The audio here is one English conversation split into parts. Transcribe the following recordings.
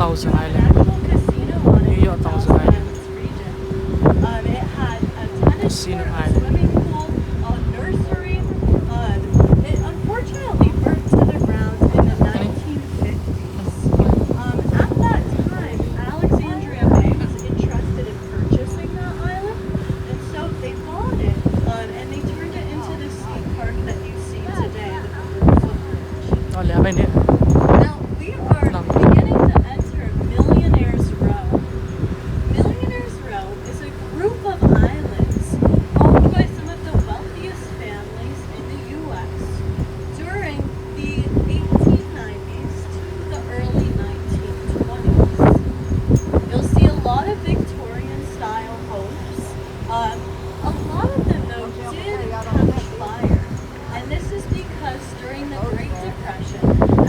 Thousand an Island. actual casino on it New in York the Thousand Thousand Island. Islands region. It had a tennis Casino court, a Island. swimming pool, a nursery. It unfortunately burnt to the ground in the 1950s. At that time, Alexandria Bay was interested in purchasing that island, and so they bought it, and they turned it into the skate park that you see today, the Cumberland Footbridge. เอาแล้วไปเนี่ย Now, we are beginning to enter Millionaire's Row. Millionaire's Row is a group of islands owned by some of the wealthiest families in the U.S. during the 1890s to the early 1920s. You'll see a lot of Victorian-style homes. A lot of them, though, did catch fire. And this is because during the Great Depression,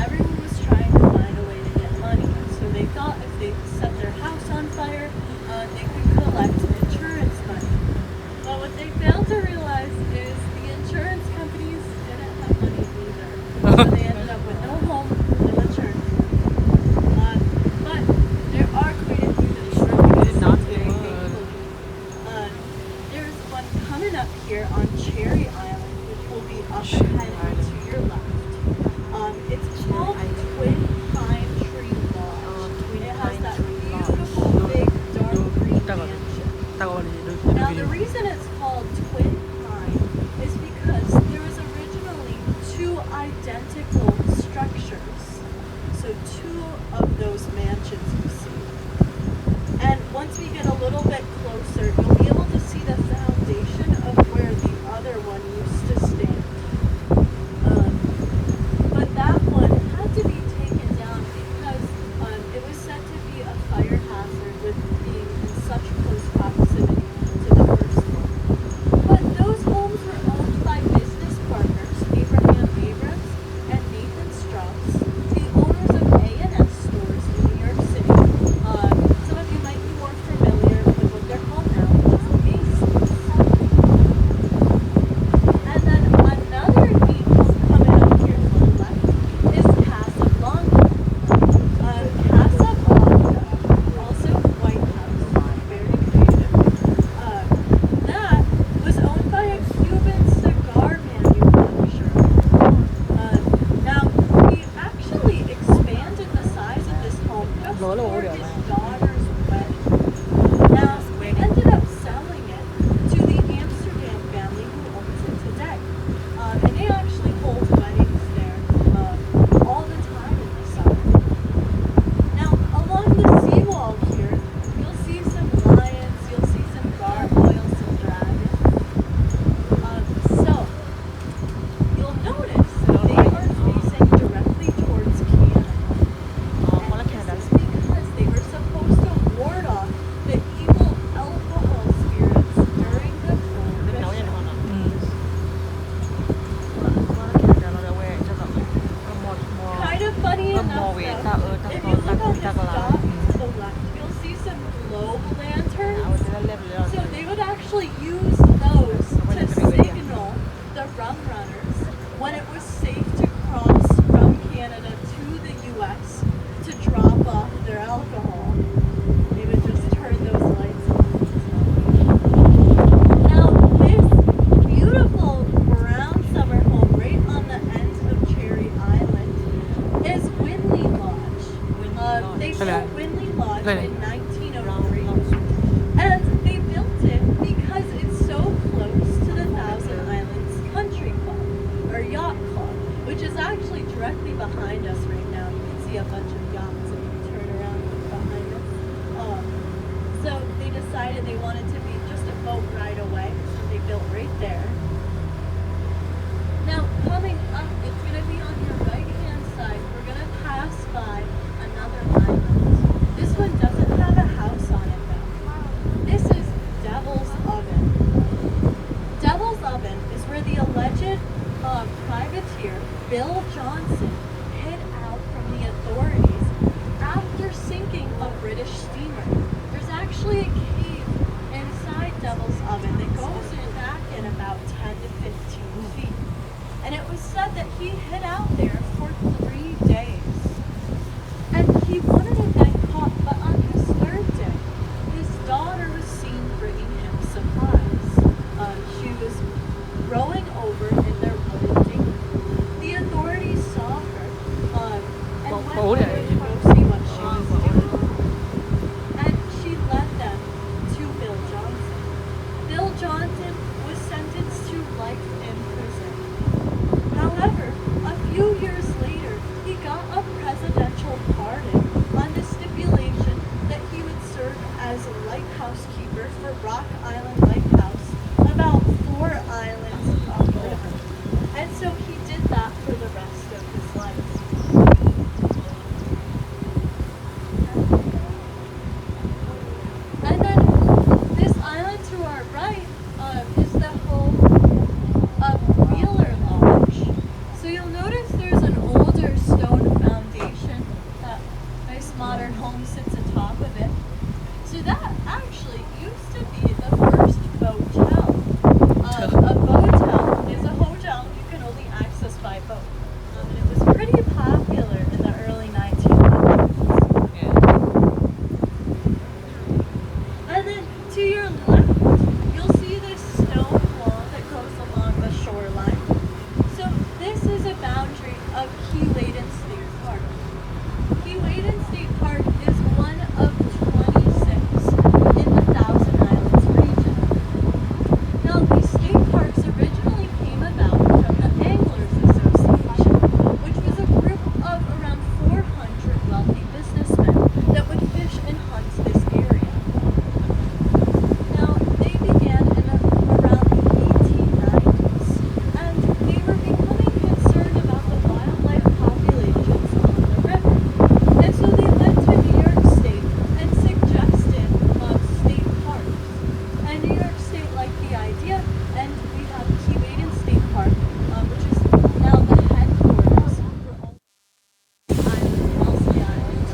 everyone was trying to find a way to get money. So they thought if they set their house on fire, they could collect insurance money. But what they failed to realize is the insurance companies didn't have money either. So they ended up with no home, no insurance. But there are quite a few that survived today, thankfully. There's one coming up here on Cherry Island, which will be up ahead to your left. It's called Twin Pine Tree Lodge. It has that beautiful big dark green mansion. ตะวันนี้ดู Now the reason it's called Twin Pine is because there was originally two identical structures. So two of those mansions you see. And once we get a little bit closer, you'll be able to see the foundation of where the other one used to stand. But that one had to be taken down because it was said to be a fire hazard with being in such close proximity to the first one. But those homes were owned by business partners Abraham Abrams and Nathan Strauss, the owners of A&S stores in New York City. Some of you might be more familiar with what they're called now, which is Macy's. And then another neat home coming up here to the left is Casablanca. Casablanca, also White House, very creative. That was owned by a Cuban cigar manufacturer. Now, we actually expanded the size of this home just for his daughter's wedding. Now, we ended up selling it to the Amsterdam family who owns it today. And they actually hold weddings there all the time in the summer. Now, along the seawall here, you'll see some lions, you'll see some gargoyles, some dragons. So, you'll notice they are facing directly towards Canada. And this is because they were supposed to ward off the evil alcohol spirits during the Prohibition. Kind of funny enough, though, if you look on this dock to the left, you'll see some globe lanterns. So they would actually use those to signal the rum runners when it was safe to cross from Canada to the U.S. to drop off their alcohol. They would just turn those lights on. Now, this beautiful brown summer home right on the end of Cherry Island is Winley Lodge. They built Winley Lodge in 1903. And they built it because it's so close to the Thousand Islands Country Club, or Yacht Club, which is actually directly behind us right now. You can see a bunch of yachts if you turn around behind us. So they decided they wanted to be just a boat ride away. They built right there. Now, coming up, it's going to be on your right-hand side. We're going to pass by another island. This one doesn't have a house on it, though. This is Devil's Oven. Devil's Oven is where the alleged privateer Bill Johnson hid out from the authorities after sinking a British steamer. There's actually a cave inside Devil's Oven that goes back in about 10 to 15 feet. And it was said that he hid out there went Oh, over yeah. to go see what she was doing. And she led them to Bill Johnson. Bill Johnson was sentenced to life in prison. However, a few years later, he got a presidential pardon on the stipulation that he would serve as a lighthouse keeper for Rock Island Lighthouse, about 4 islands upriver. And so he did that for the rest of his life. And then this island to our right is the home of Wheeler Lodge. So you'll notice there's an older stone foundation. That nice modern home sits atop of it. So that actually used to be the first boatel. A boatel is a hotel you can only access by boat. And it was pretty popular in the early 1900s. And then to your left, you'll see this stone wall that goes along the shoreline. So this is a boundary of Keewaydin State Park. Keewaydin State Park is one of 26 in the Thousand Islands region. Now, these state parks originally came about from the Anglers Association, which was a group of around 400 wealthy businessmen that would fish and hunt this area. Now, they began in around the 1890s, and they were becoming concerned about the wildlife populations on the river. And so they went to New York State and suggested state parks. And New York State liked the idea, and we have Keewaydin State Park, which is now the headquarters for all Wellesley Island.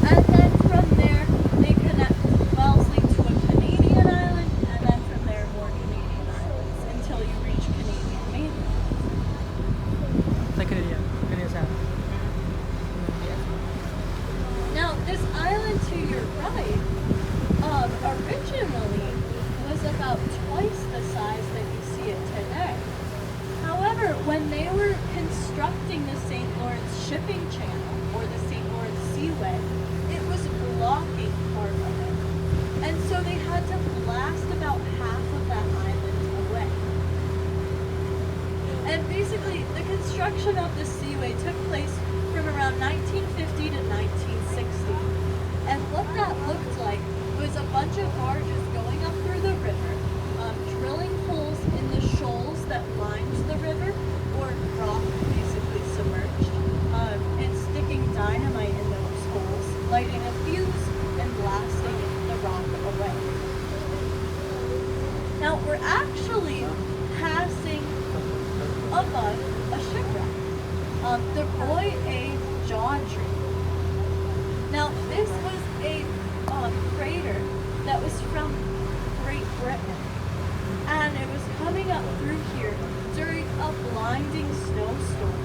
And then from there, they connect Wellesley to a Canadian island, and then from there, more Canadian islands until you reach Canadian mainland. Like Canadian side. Now, this island to your right, originally was about twice the size that you see it today. However, when they were constructing the St. Lawrence Shipping Channel, or the St. Lawrence Seaway, it was blocking part of it. And so they had to blast about half of that island away. And basically, the construction of the seaway took place from around 1950 to 1960. And what that looked like was a bunch of barges going up through the river, drilling holes in the shoals that lined the river, or rock basically submerged, and sticking dynamite in those holes, lighting a fuse, and blasting the rock away. Now, we're actually passing above a shipwreck, the Roy A. Jawtree. Now, this was a freighter that was from Great Britain, and it was coming up through here during a blinding snowstorm.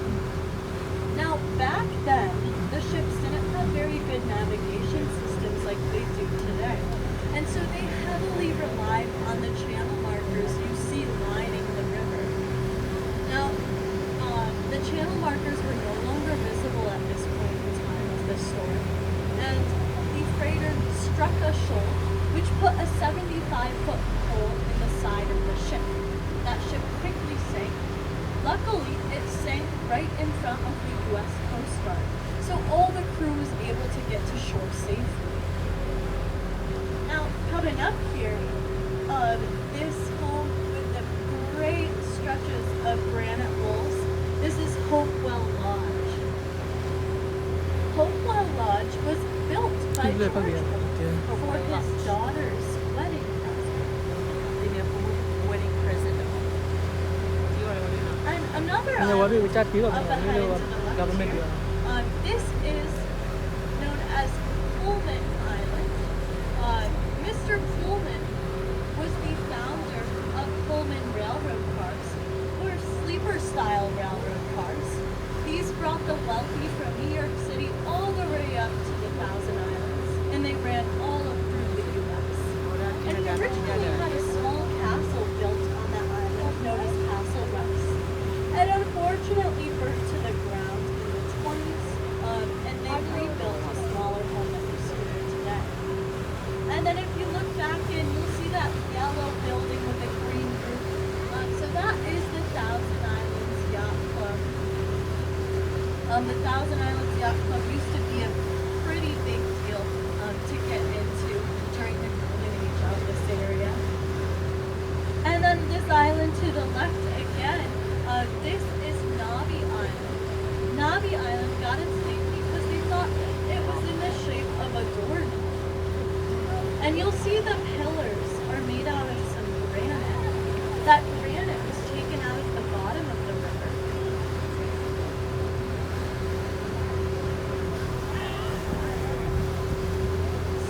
Now, back then, the ships didn't have very good navigation systems like they do today, and so they heavily relied on the channel markers you see lining the river. Now, the channel markers were no longer visible at this point in time of the storm, and the freighter struck a shoal, which put a 75-foot hole in the side of the ship. That ship quickly sank. Luckily, it sank right in front of the U.S. Coast Guard, so all the crew was able to get to shore safely. Now, coming up here, this home with the great stretches of granite walls, this is Hopewell Lodge. Hopewell Lodge was built by George for his daughter's wedding present. Wedding present. And another Anh what island we chat kỹ up rồi ahead video into the left government here, this is known as Pullman Island. Mr. Pullman was the founder of Pullman Railroad Cars, or sleeper-style railroad cars. These brought the wealthy from New York City all the way up to the Thousand Islands, and they ran all up through the U.S. And he originally had a small castle built on that island known as Castle Russ. It unfortunately burnt to the ground in the 20s, and The Thousand Islands Yacht Club used to be a pretty big deal to get into during the golden age of this area. And then this island to the left again, this is Navi Island. Navi Island got its name because they thought it was in the shape of a doorknob. And you'll see the pillars are made out of some granite. That granite was taken out of the bottom of the river.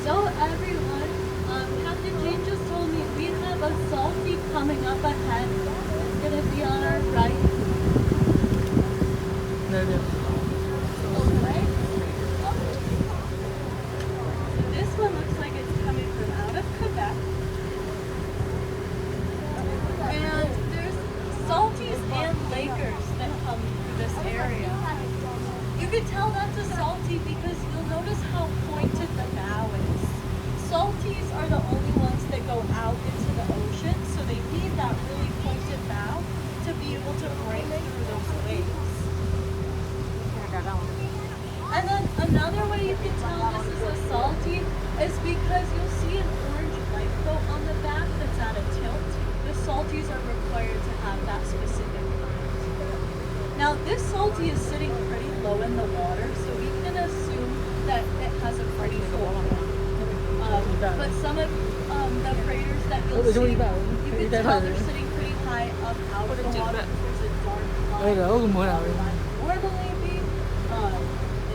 So everyone, Captain Jane just told me we have a salty coming up ahead. It's gonna be on our right. There, there. Okay. This one looks like it's coming from out of Quebec. And there's salties and Lakers that come through this area. You can tell that's a salty because you'll notice how pointed the bow is. Salties are the only ones that go out into the ocean, so they need that really pointed bow to be able to break through those waves. And then another way you can tell this is a salty is because you'll see an orange lifeboat on the back that's at a tilt. The salties are required to have that specific kind. Now this salty is sitting pretty low in the water, so we can assume that it has a pretty full form. But some of the freighters that you'll see, you can tell they're sitting pretty high up out of the water. There's a dark Đây là ốc mới nào line đây? normally be. And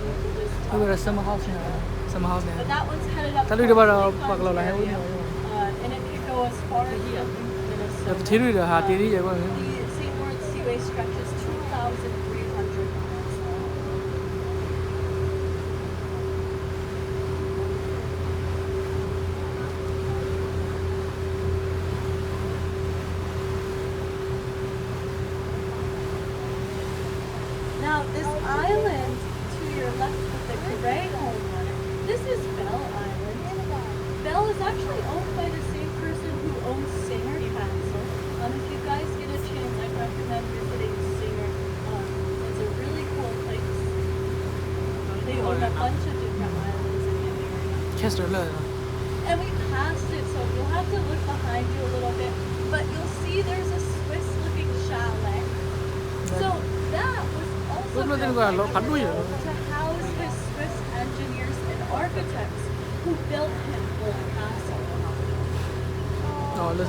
you can just tell. Đây là summer house này. Summer house But này. that one's headed up Ta lui được bao giờ towards bạc lò lại hay Ontario, không? and it could go as far as up in Đập Minnesota. thí lui được Hà Tý đi vậy con. The St. Lawrence Seaway stretches 2,300 miles long. Now, this island to your left with the gray home on it, this is Bell Island. Bell is actually owned by the same person who owns Singer Castle. If you guys get a chance, I'd recommend visiting Singer. It's a really cool place. They own a bunch of different islands in the area. Chester lợi. And we passed it, so you'll have to look behind you a little bit. But you'll see there's a Swiss-looking chalet. So that was also Lúc đó tên built gọi là by lỗ phản đuôi George rồi. to house his Swiss engineers and architects who built him Old Castle. Rồi lên.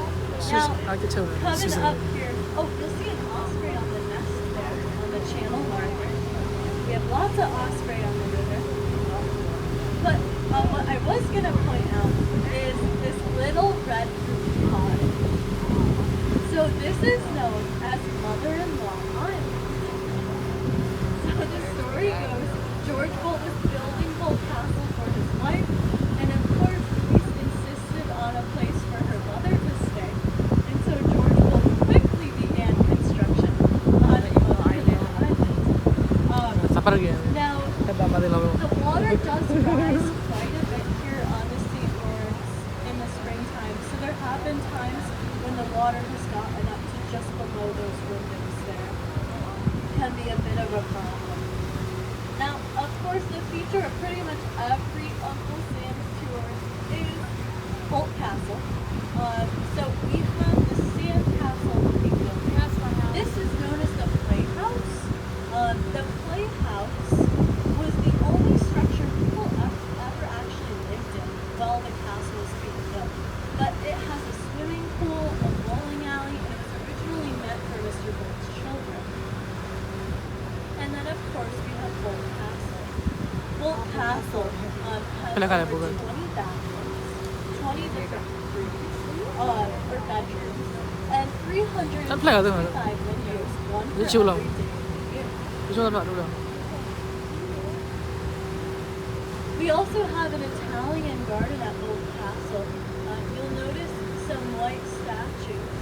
Now, Architecture. coming up here, oh, you'll see an osprey on the nest there, on the channel marker. We have lots of osprey on the river. But what I was going to point out is this little red pod. So this is known as Mother-in-Law Island. So the story goes, George Bolt was building Bolt Castle for his wife, and of course, Louise insisted on a place for her mother to stay. And so George Bolt quickly began construction on Mother-in-Law Island. Sắp ra kìa. Now, Cái bà đây là the water does rise quite a bit here on the St. Lawrence in the springtime. So there have been times when the water has gotten up to just below those windows there. Can be a bit of a problem. Now, of course, the feature of pretty much every Uncle Sam's tour is Bolt Castle. So we have the Sand Castle looking building. This is known as the Playhouse. The Playhouse was the only structure people ever actually lived in while the castle was being built. But it has a swimming pool, a bowling alley, and it was originally meant for Mr. Bolt's children. And then, of course, we have Bolt Castle. Bolt Castle has over 20 bathrooms, 20 different rooms, or bedrooms, and 365 windows, one for chill every lắm. day. Chúng ta đoạn đâu đâu. We also have an Italian garden at Old Castle. You'll notice some white statues.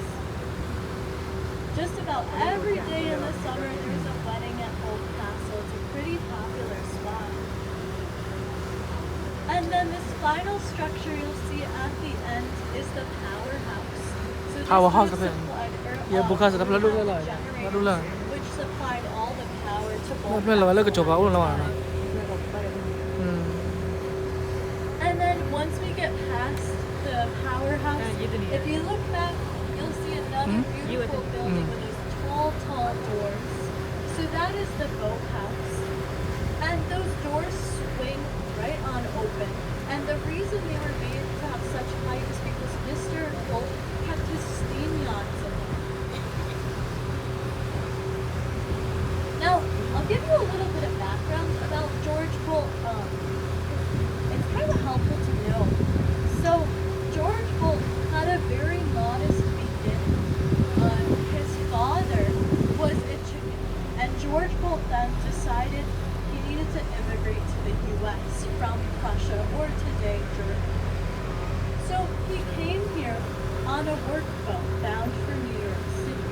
Just about every day in the summer there's a wedding at Old Castle. It's a pretty popular spot. And then this final structure you'll see at the end is the powerhouse. So this Powerhouse would apa? supplied- or, Ya bukan sedap lalu lah. generator, Lalu lah. which supplied all the power to 那边老外那个酒吧问了嘛？ 嗯， And then once we get past the powerhouse, if you look back, you'll see another beautiful building with those tall doors. So that is the boathouse. And those doors swing right on open. And the reason they were made to have such height is because Mr. Bolt kept his steam yachts in there. Now, I'll give you a little bit of background about George Bolt. It's kind of helpful to know. So, George Bolt had a very modest beginning. His father was a chicken, and George Bolt then decided he needed to immigrate to the U.S. from Prussia, or today Germany. So he came here on a work boat bound for New York City.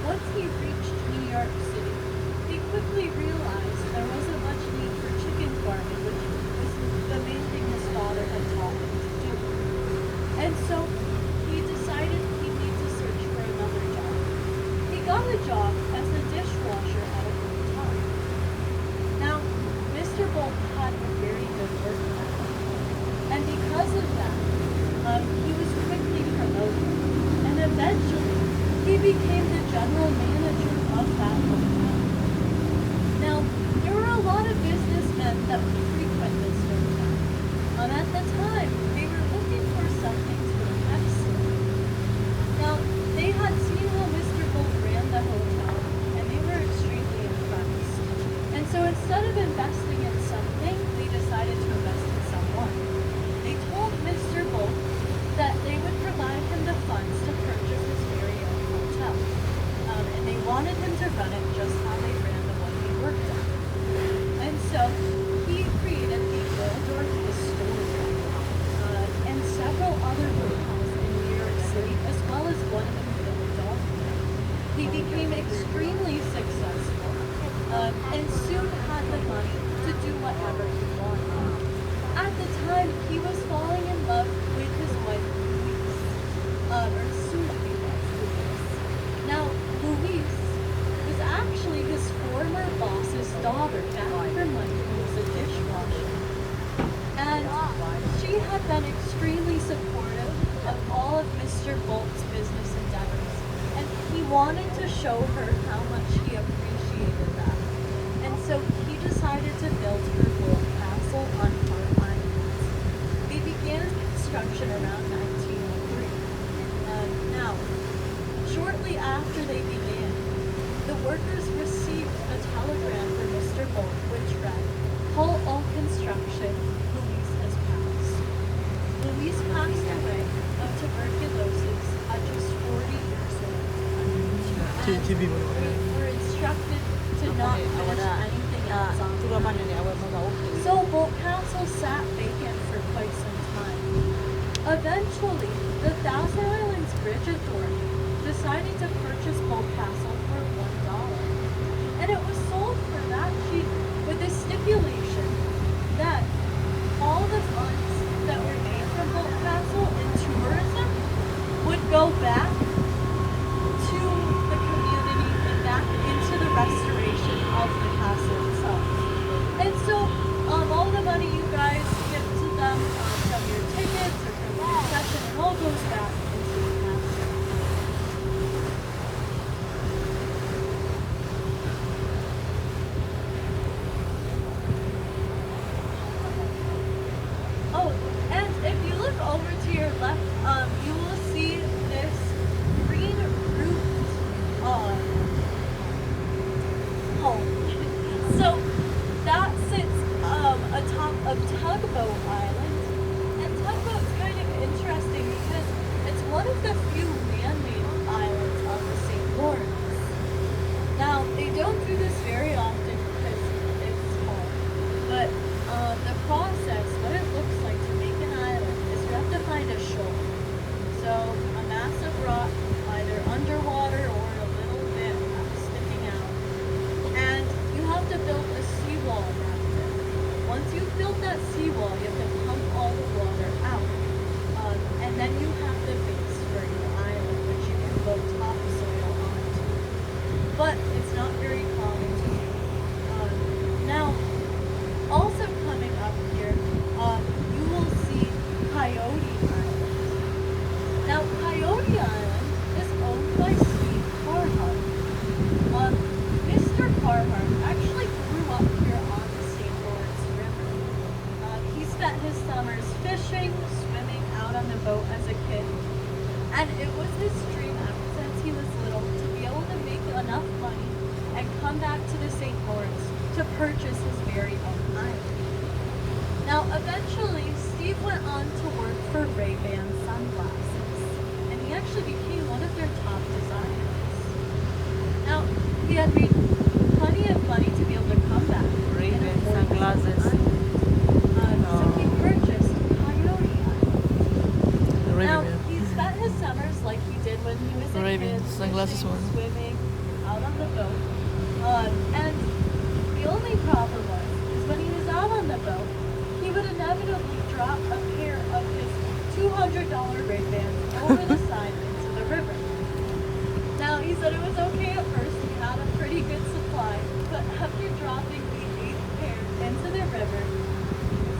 Once he reached New York City, he quickly realized there wasn't much need for chicken farming, which was the main thing his father had taught him to do. And so he decided he needed to search for another job. He got a job as a dishwasher at a hotel. Now, Mr. Bolt had a very good work ethic, and because of that, he was quickly promoted, and eventually he became the general manager of that hotel. Now, there were a lot of businessmen that would frequent this hotel. At the time, they were looking for something to excellent. Now, they had seen how Mr. Bolt ran the hotel, and they were extremely impressed. And so instead of investing in something, they decided to invest in someone. They told Mr. Bolt that they would provide him the funds to purchase his very own hotel. And they wanted him to run it just how they ran the one he worked at. And so he created the Waldorf Astoria and several other hotels in New York City, as well as one in Philadelphia. He became extremely successful and soon had the money to do whatever he wanted. At the time, he was falling in love with his wife, Louise, or soon to be wife, Louise. Now, Louise was actually his former boss's daughter back from when he was a dishwasher. And she had been extremely supportive of all of Mr. Bolt's business endeavors, and he wanted to show her how much he appreciated that. And so he decided to build her Bolt Castle on Hart Island. They began construction around 1903. Now, shortly after they began, the workers received a telegram from Mr. Bolt which read, "Halt all construction, Louise has passed." Louise passed away of tuberculosis at just 40 years old. And TV we were instructed to not finish anything else on time. So Bolt Castle sat vacant for quite some time. Eventually, the Thousand Islands Bridge Authority decided to purchase Bolt Castle for $1. And it was sold for that cheap with the stipulation that all the funds that were made from Bolt Castle in tourism would go back to the community and back into the restoration of the castle itself. And so all the money you guys give to them from your tickets or from the concession, it all goes back into the castle. Oh, and if you look over to your left, you will see this green roofed home. So that sits atop of Tugboat Island, and Tugboat's kind of interesting because it's one of the few man-made islands on the St. Lawrence. Now, they don't do this very often because it's small, but the process, what it looks like to make an island is you have to find a shore. So a mass of rock, either underwater or a little bit sticking out. And you have to build a seawall around it. Once you've built that seawall, you have to pump all the water out. And then you have the base for your island, which you can build topsoil onto. But it's not very common to do. spent his summers fishing, swimming out on the boat as a kid. And it was his dream ever since he was little to be able to make enough money and come back to the St. Lawrence to purchase his very own island. Now, eventually, Steve went on to work for Ray-Ban sunglasses, and he actually became one of their top designers. Now, he had made plenty of money to be able to come back. Ray-Ban and afford his sunglasses. own island. So he purchased Coyote Island. Now, he spent his summers like he did when he was a Ray-Ban kid, sunglasses fishing, one. swimming, out on the boat. And the only problem was, is when he was out on the boat, he would inevitably drop a pair of his $200 Ray-Bans over the side into the river. Now, he said it was okay at first, he had a pretty good supply, but after dropping the 8th pair into the river,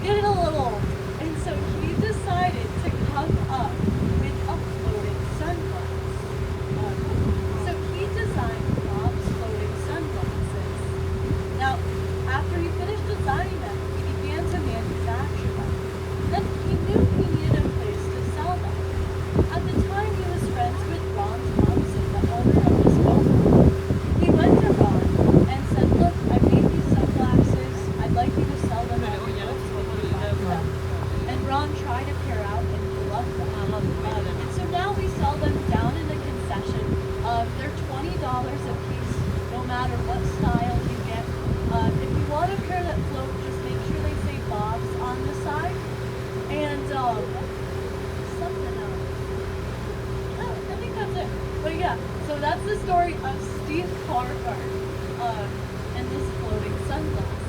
getting a little old, and so he decided to come up with a floating sunglass. So he designed Bob's floating sunglasses. Now, after he finished designing them, he began to manufacture them. Then he knew he needed a place to sell them. At the time, he was friends with Ron Thompson, the owner of this boat. He went to Ron and said, "Look, I made these sunglasses. I'd like you to sell them on your boat so we can buy them." And Ron tried a pair out and he loved them. And so now we sell them down in the concession. They're $20 a piece, no matter what style you get. If you want a pair that float, just make sure they say Bob's on the side. And something else. No, I think that's it. But yeah, so that's the story of Steve Carhart and this floating sunglasses.